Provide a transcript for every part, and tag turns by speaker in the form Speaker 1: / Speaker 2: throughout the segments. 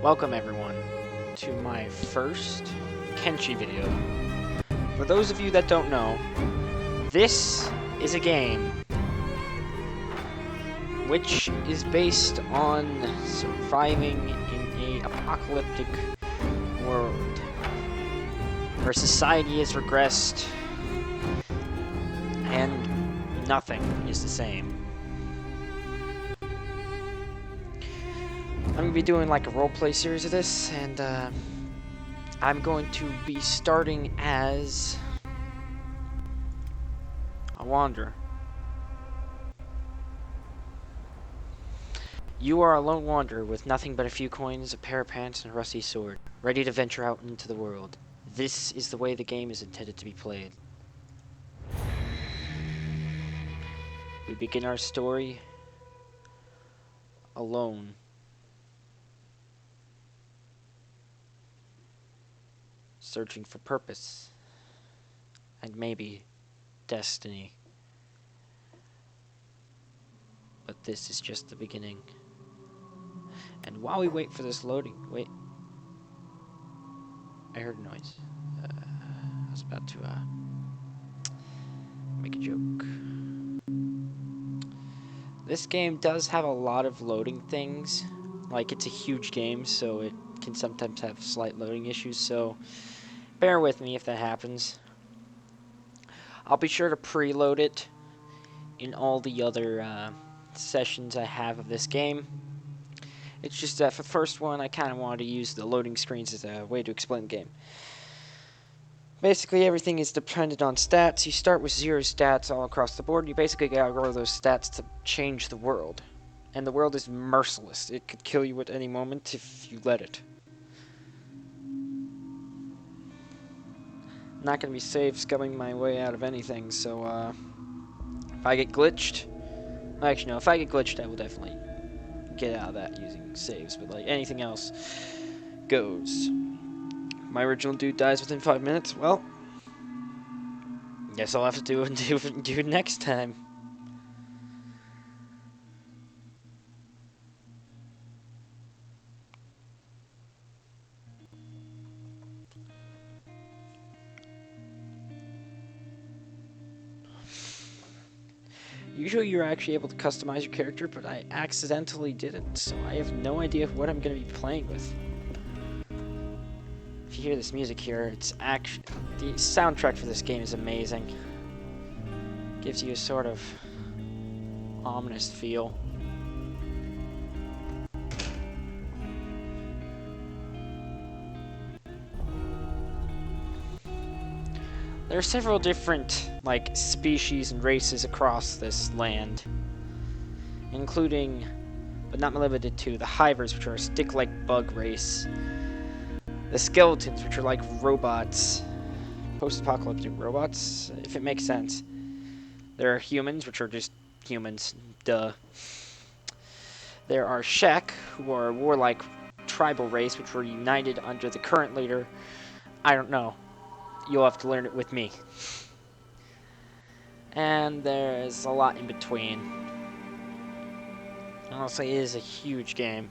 Speaker 1: Welcome everyone to my first Kenshi video. For those of you that don't know, this is a game which is based on surviving in an apocalyptic world where society has regressed and nothing is the same. I'm going to be doing like a roleplay series of this, and I'm going to be starting as a wanderer. You are a lone wanderer with nothing but a few coins, a pair of pants, and a rusty sword, ready to venture out into the world. This is the way the game is intended to be played. We begin our story alone. Searching for purpose, and maybe destiny. But this is just the beginning. And while we wait for this loading, wait. I heard a noise. I was about to make a joke. This game does have a lot of loading things. Like, it's a huge game, so it can sometimes have slight loading issues, so bear with me if that happens. I'll be sure to preload it in all the other sessions I have of this game. It's just that for the first one, I kind of wanted to use the loading screens as a way to explain the game. Basically, everything is dependent on stats. You start with 0 stats all across the board. You basically gotta grow those stats to change the world. And the world is merciless. It could kill you at any moment if you let it. Not going to be safe scumming my way out of anything, so if I get glitched, actually no, if I get glitched I will definitely get out of that using saves, but like anything else goes. My original dude dies within 5 minutes, well, guess I'll have to do it next time. Usually you're actually able to customize your character, but I accidentally didn't, so I have no idea what I'm going to be playing with. If you hear this music here, it's actually... the soundtrack for this game is amazing. Gives you a sort of ominous feel. There are several different, like, species and races across this land, including, but not limited to, the Hivers, which are a stick-like bug race, the Skeletons, which are like robots, post-apocalyptic robots, if it makes sense. There are Humans, which are just humans, duh. There are Shek, who are a warlike tribal race, which were united under the current leader. I don't know. You'll have to learn it with me. And there's a lot in between. Honestly, it is a huge game.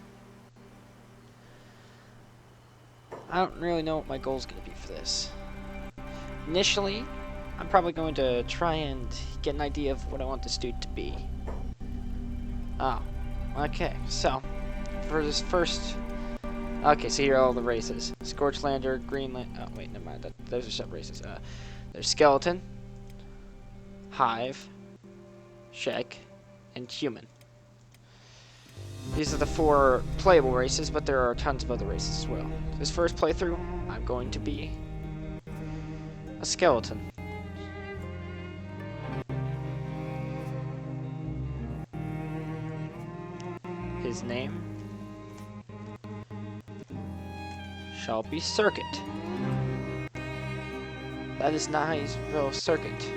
Speaker 1: I don't really know what my goal is going to be for this. Initially, I'm probably going to try and get an idea of what I want this dude to be. Oh, okay, so, for this first... Okay, so here are all the races. Scorchlander, Greenland... Oh, wait, never mind. Those are sub-races. There's Skeleton, Hive, Shek, and Human. These are the 4 playable races, but there are tons of other races as well. This first playthrough, I'm going to be a Skeleton. His name shall be Circuit. That is not how you spell circuit.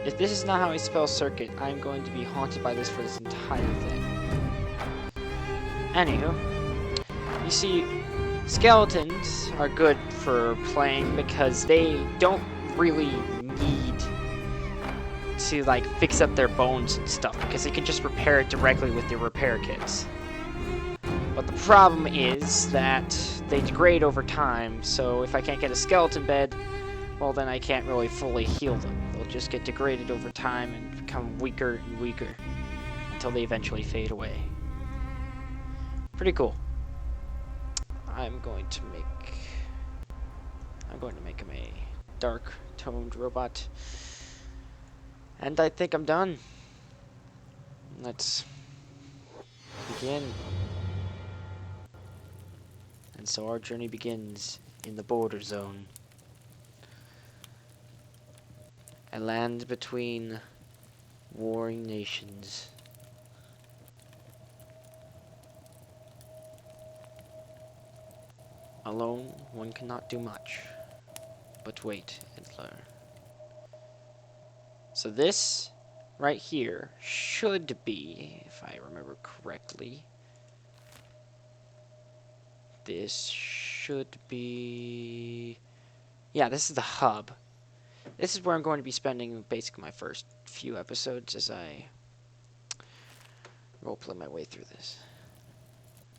Speaker 1: If this is not how I spell circuit, I'm going to be haunted by this for this entire thing. Anywho, you see, Skeletons are good for playing because they don't really need to like fix up their bones and stuff because they can just repair it directly with their repair kits. But the problem is that they degrade over time, so if I can't get a skeleton bed, well then I can't really fully heal them. They'll just get degraded over time and become weaker and weaker until they eventually fade away. Pretty cool. I'm going to make him a dark toned robot. And I think I'm done. Let's begin. And so our journey begins in the border zone. A land between warring nations. Alone, one cannot do much, but wait and learn. So this, right here, should be, if I remember correctly, this should be... Yeah, this is the hub. This is where I'm going to be spending basically my first few episodes as I roleplay my way through this.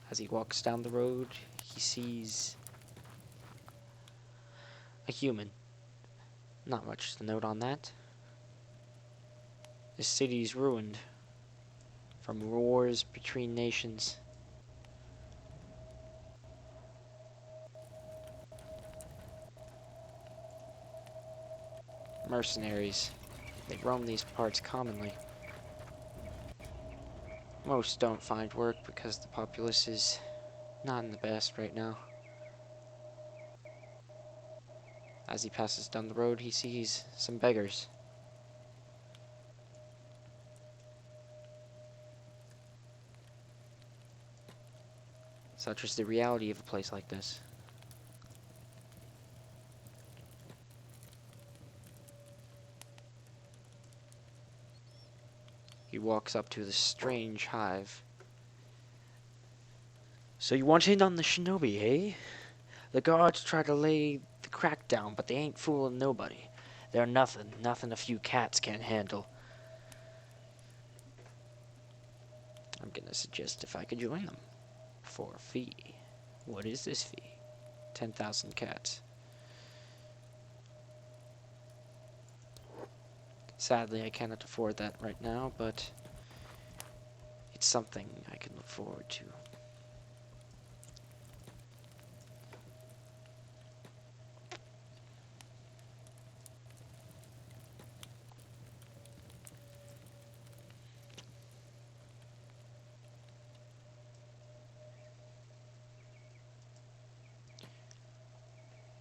Speaker 1: As he walks down the road, he sees a human. Not much to note on that. This city is ruined from wars between nations. Mercenaries. They roam these parts commonly. Most don't find work because the populace is not in the best right now. As he passes down the road, he sees some beggars. Such is the reality of a place like this. He walks up to the strange hive. So you want in on the shinobi, eh? The guards try to lay the crack down, but they ain't fooling nobody. They're nothing a few cats can't handle. I'm gonna suggest if I could join them. For a fee. What is this fee? 10,000 cats. Sadly, I cannot afford that right now, but it's something I can look forward to.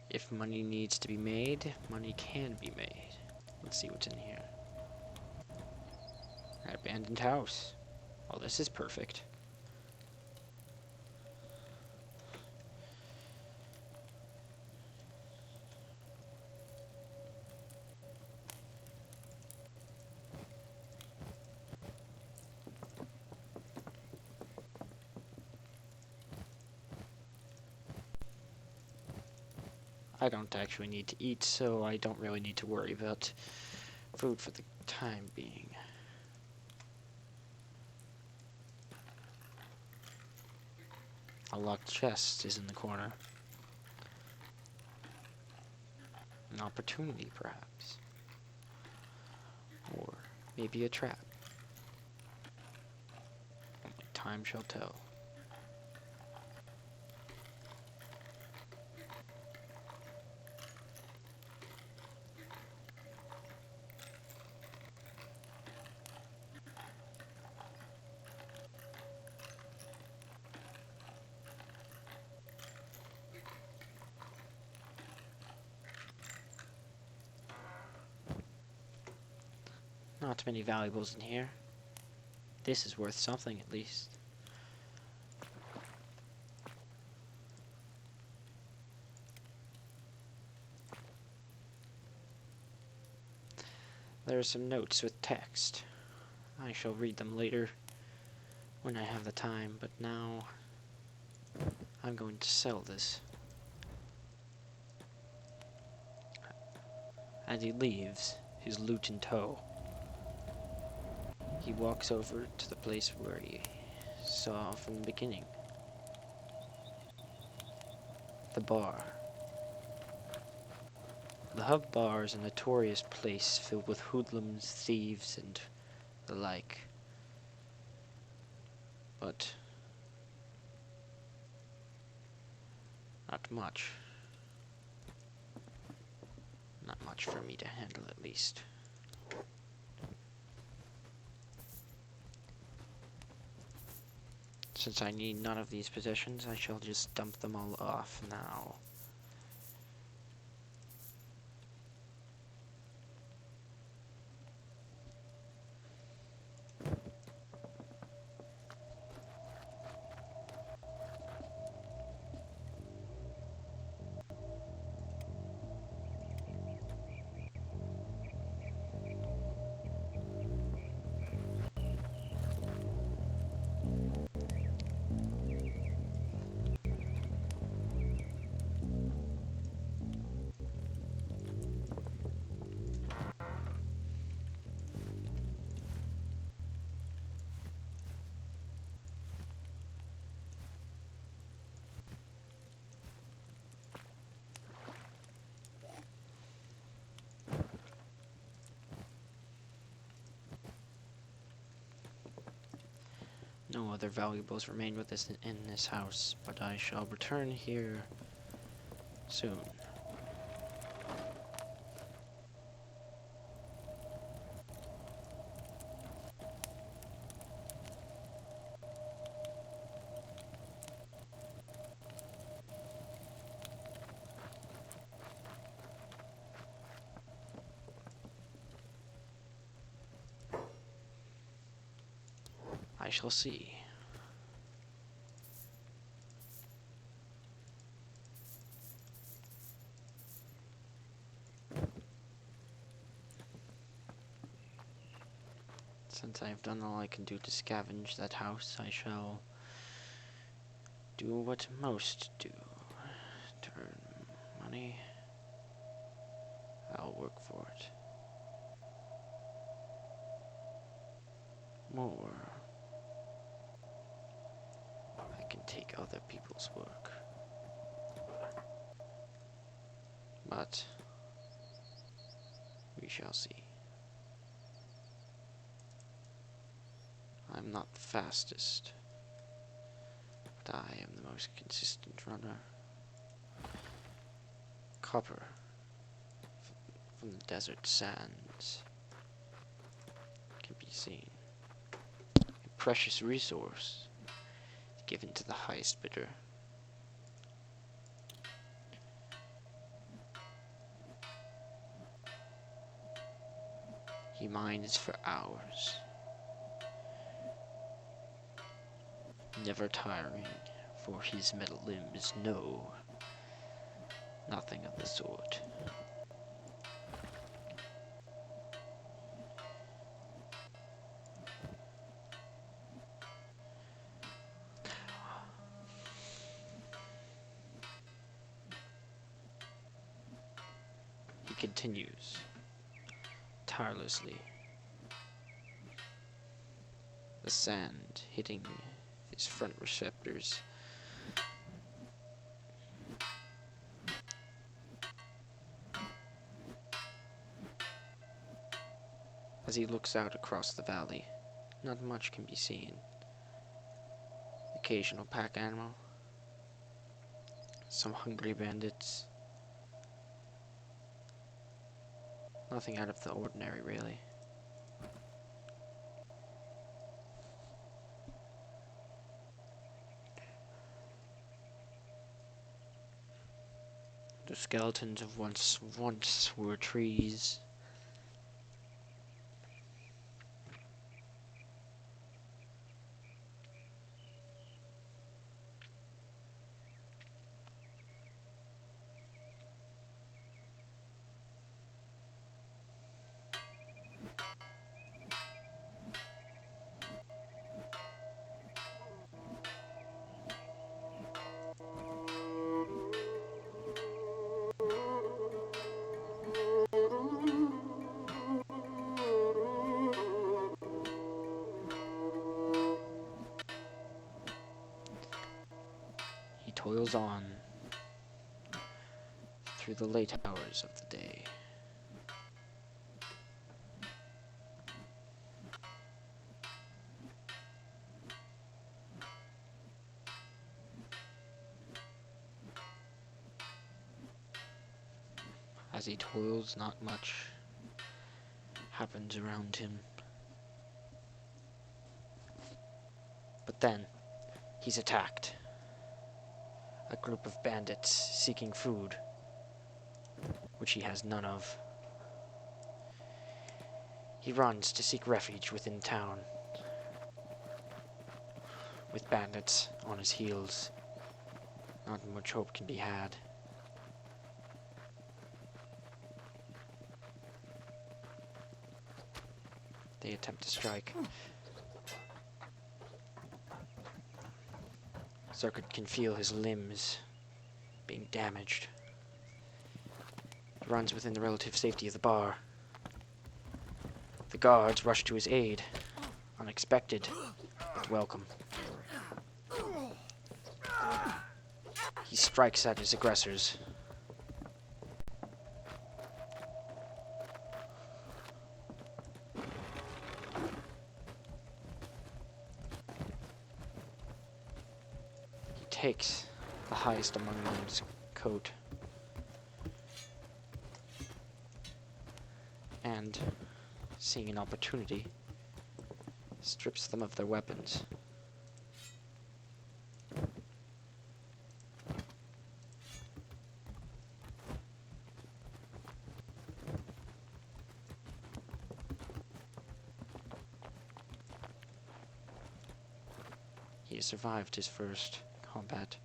Speaker 1: If money needs to be made, money can be made. Let's see what's in here. An abandoned house. Oh, this is perfect. I don't actually need to eat, so I don't really need to worry about food for the time being. A locked chest is in the corner. An opportunity, perhaps. Or maybe a trap. Only time shall tell. Not many valuables in here. This is worth something, at least. There are some notes with text. I shall read them later when I have the time, but now I'm going to sell this. As he leaves, his loot in tow, he walks over to the place where he saw from the beginning. The bar. The Hub Bar is a notorious place filled with hoodlums, thieves, and the like. But not much. Not much for me to handle, at least. Since I need none of these possessions, I shall just dump them all off now. No other valuables remain with us in this house, but I shall return here soon. I shall see. Since I have done all I can do to scavenge that house, I shall do what most do. To earn money, I'll work for it. More, I can take other people's work. But we shall see. I'm not the fastest, but I am the most consistent runner. Copper from the desert sands can be seen. A precious resource given to the highest bidder. He mines for hours, never tiring, for his metal limbs know nothing of the sort. He continues tirelessly, the sand hitting his front receptors. As he looks out across the valley, not much can be seen. Occasional pack animal, some hungry bandits. Nothing out of the ordinary, really. The skeletons of once were trees. toils on through the late hours of the day. As he toils, not much happens around him. But then, he's attacked. A group of bandits seeking food, which he has none of. He runs to seek refuge within town, with bandits on his heels. Not much hope can be had. They attempt to strike. Circuit can feel his limbs being damaged. He runs within the relative safety of the bar. The guards rush to his aid, unexpected, but welcome. He strikes at his aggressors. He takes the highest among them's coat and, seeing an opportunity, strips them of their weapons. He has survived his first combat,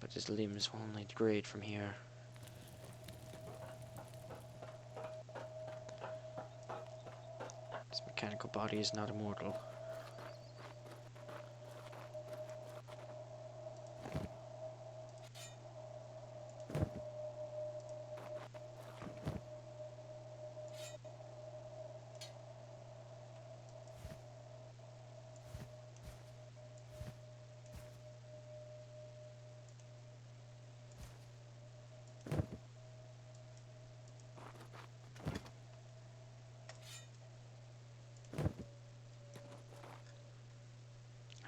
Speaker 1: but his limbs will only degrade from here. His mechanical body is not immortal.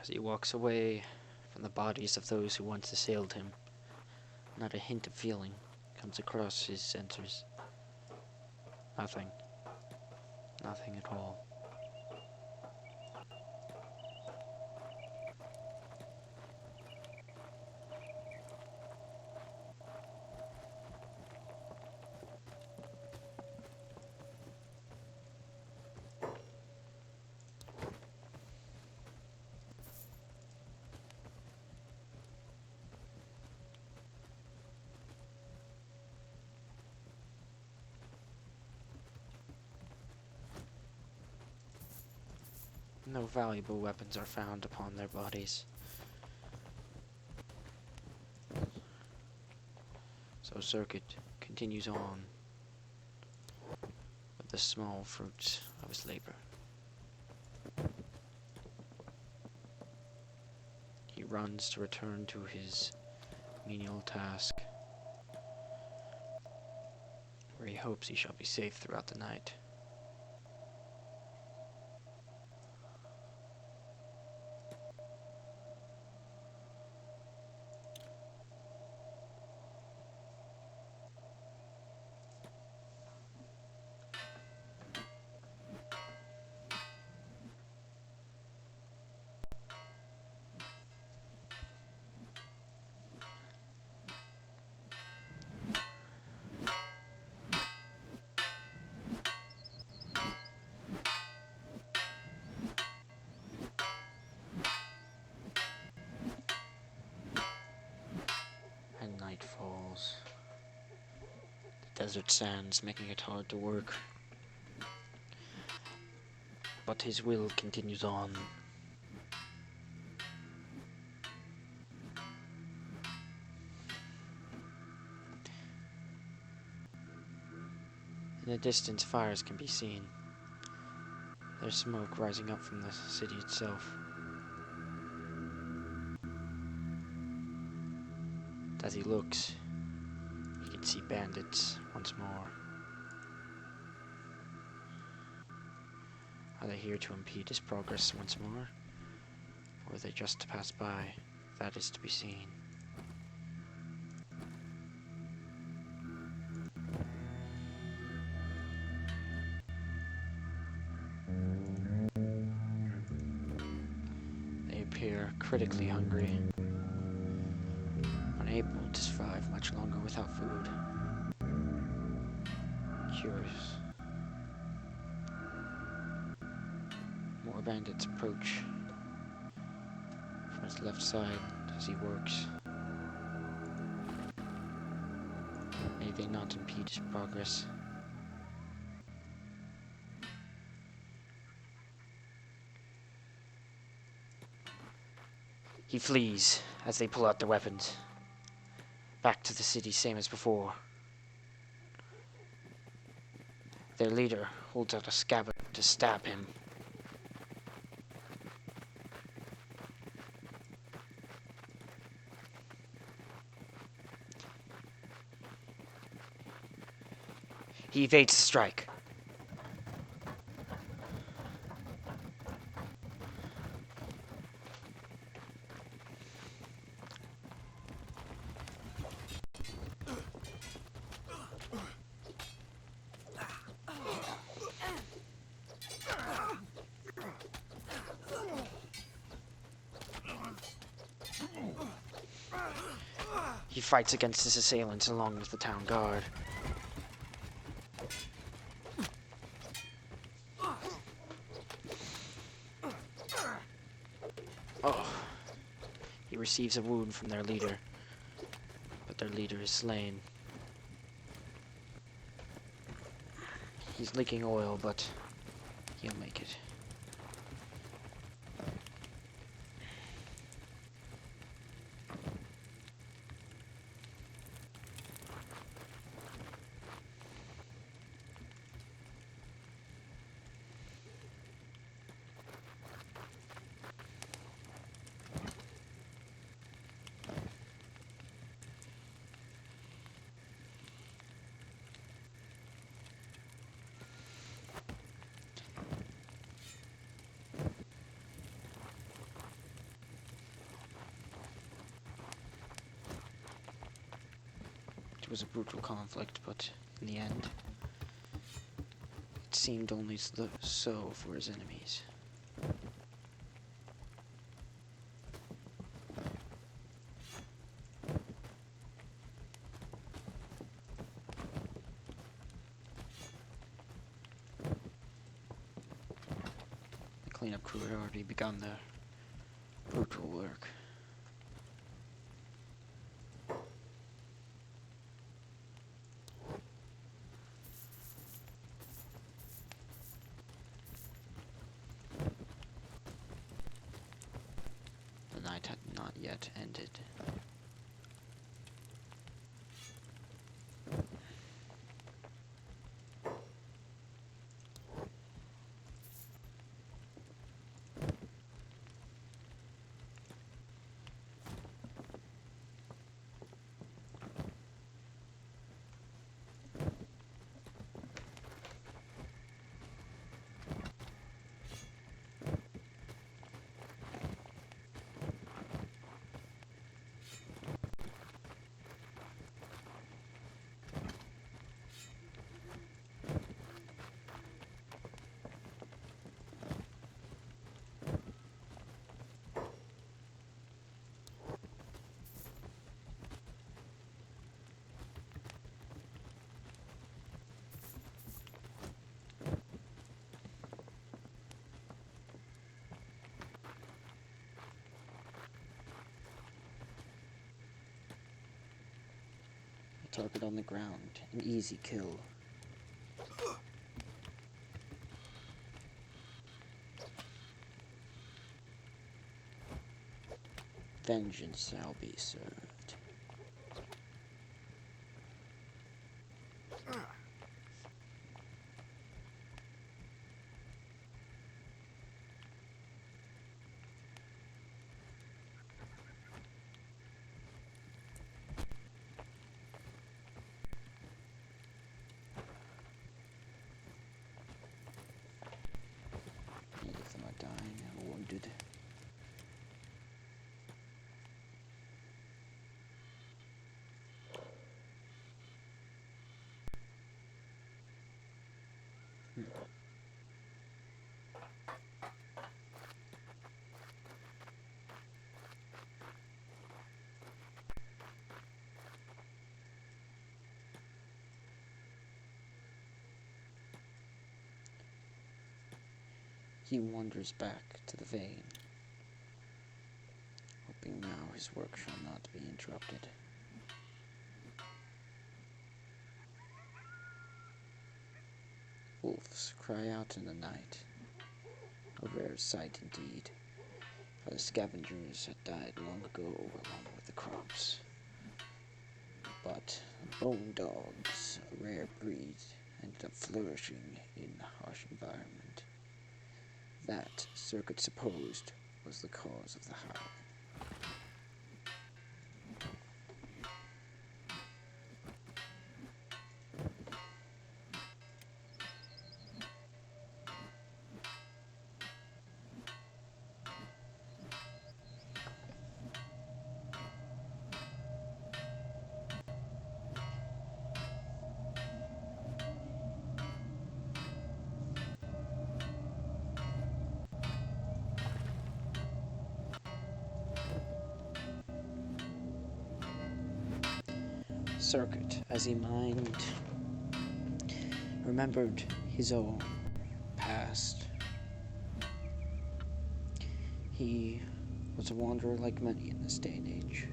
Speaker 1: As he walks away from the bodies of those who once assailed him, not a hint of feeling comes across his sensors. Nothing. Nothing at all. No valuable weapons are found upon their bodies. So Circuit continues on with the small fruits of his labor. He runs to return to his menial task, where he hopes he shall be safe throughout the night. And night falls. The desert sands making it hard to work. But his will continues on. In the distance, fires can be seen. There's smoke rising up from the city itself. As he looks, he can see bandits once more. Are they here to impede his progress once more? Or are they just to pass by? That is to be seen. They appear critically hungry, unable to survive much longer without food. Curious. More bandits approach from his left side as he works. May they not impede his progress. He flees as they pull out their weapons. Back to the city, same as before. Their leader holds out a scabbard to stab him. He evades the strike. He fights against his assailants along with the town guard. Oh. He receives a wound from their leader, but their leader is slain. He's leaking oil, but he'll make it. It was a brutal conflict, but in the end, it seemed only so for his enemies. The cleanup crew had already begun their brutal work. The night had not yet ended. Target on the ground. An easy kill. Vengeance shall be served.
Speaker 2: he wanders back to the vein, hoping now his work shall not be interrupted. Wolves cry out in the night, a rare sight indeed, for the scavengers had died long ago along with the crops. But bone dogs, a rare breed, ended up flourishing in a harsh environment. That, Circuit supposed, was the cause of the howling. Circuit, as he mined, remembered his own past. He was a wanderer like many in this day and age.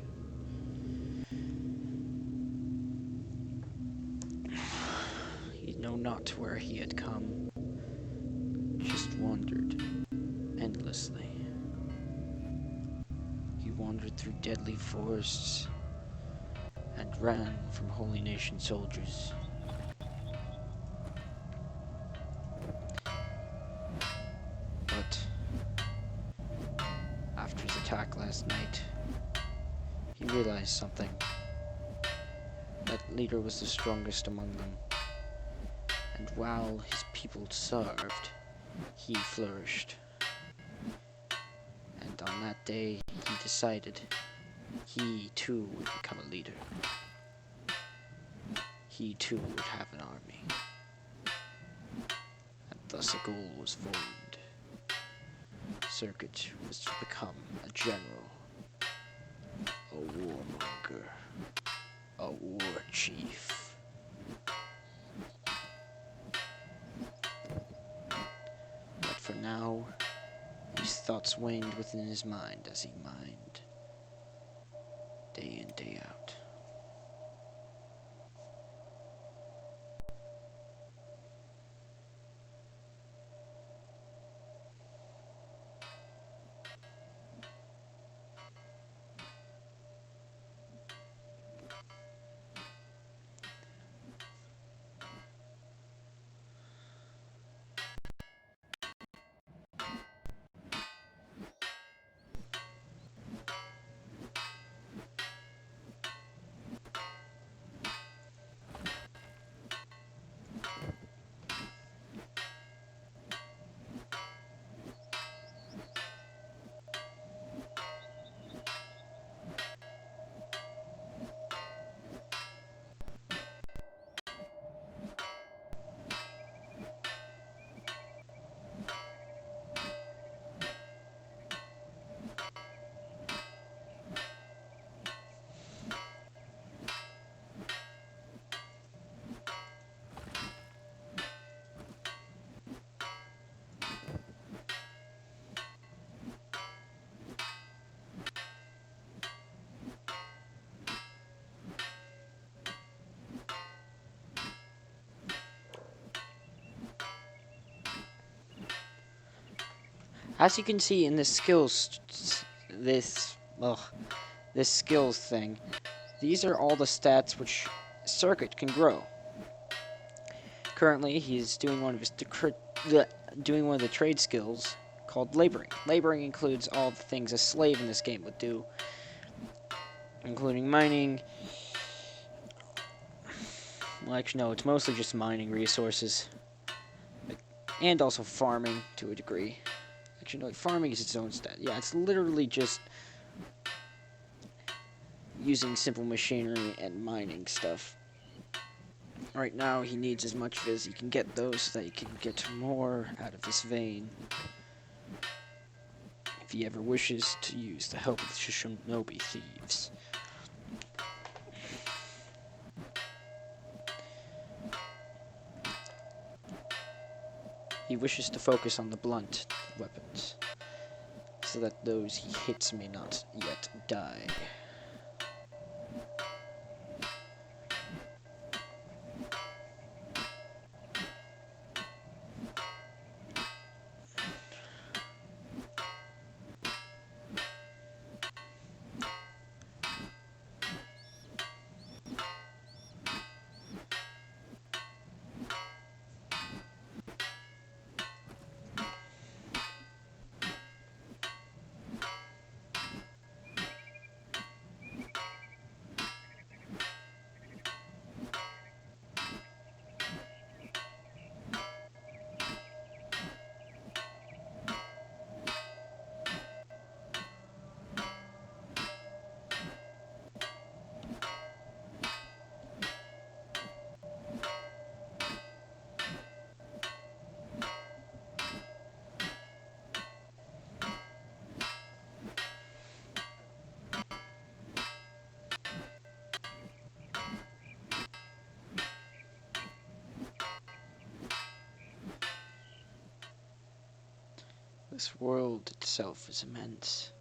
Speaker 2: He knew not where he had come, just wandered endlessly. He wandered through deadly forests and ran from Holy Nation soldiers. But after his attack last night, he realized something. That leader was the strongest among them, and while his people starved, he flourished. And on that day, he decided he too would become a leader. He too would have an army. And thus a goal was formed. Circuit was to become a general, a warmonger, a war chief. But for now, his thoughts waned within his mind as he mined, day in, day out. As you can see in this this skills thing, these are all the stats which Circuit can grow. Currently, he's doing one of the trade skills called laboring. Laboring includes all the things a slave in this game would do, including mining. Well, actually, no, it's mostly just mining resources, and also farming to a degree. Actually, no, farming is its own stat. Yeah, it's literally just using simple machinery and mining stuff. Right now, he needs as much as he can get those so that he can get more out of this vein. If he ever wishes to use the help of the Shinobi thieves.
Speaker 1: He wishes to focus on the blunt weapons, so that those he hits may not yet die. This world itself is immense,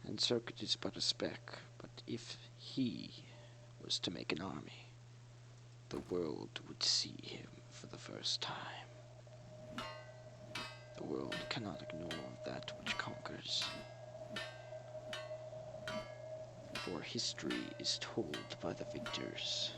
Speaker 1: and Circuit is but a speck. But if he was to make an army, the world would see him for the first time. The world cannot ignore that which conquers, for history is told by the victors.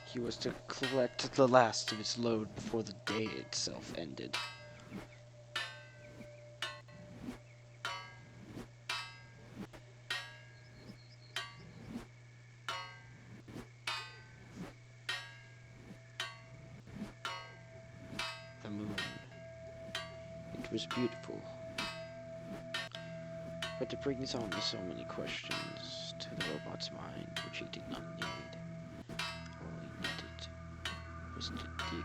Speaker 1: He was to collect the last of his load before the day itself ended. The moon. It was beautiful. But it brings on so many questions to the robot's mind, which he did not need. All he needed was to dig.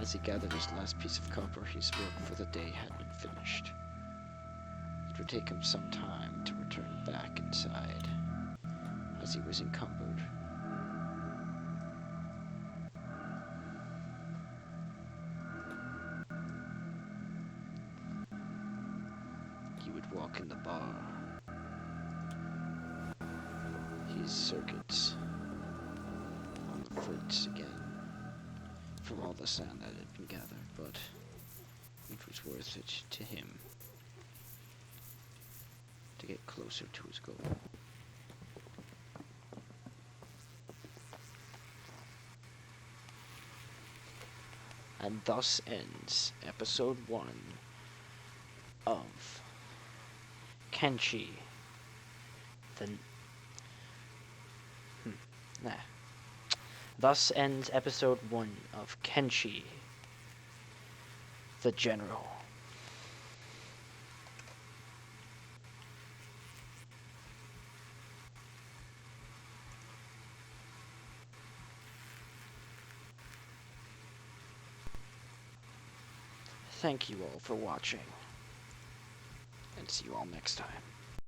Speaker 1: As he gathered his last piece of copper, his work for the day had been finished. It would take him some time to return back inside, as he was encumbered. He would walk in the bar, his circuits on the fritz again, from all the sand that had been gathered, but
Speaker 2: It was worth it to him to get closer to his goal. And thus ends episode 1 of Kenshi. The nah. Thus ends episode 1 of Kenshi, the General. Thank you all for watching, and see you all next time.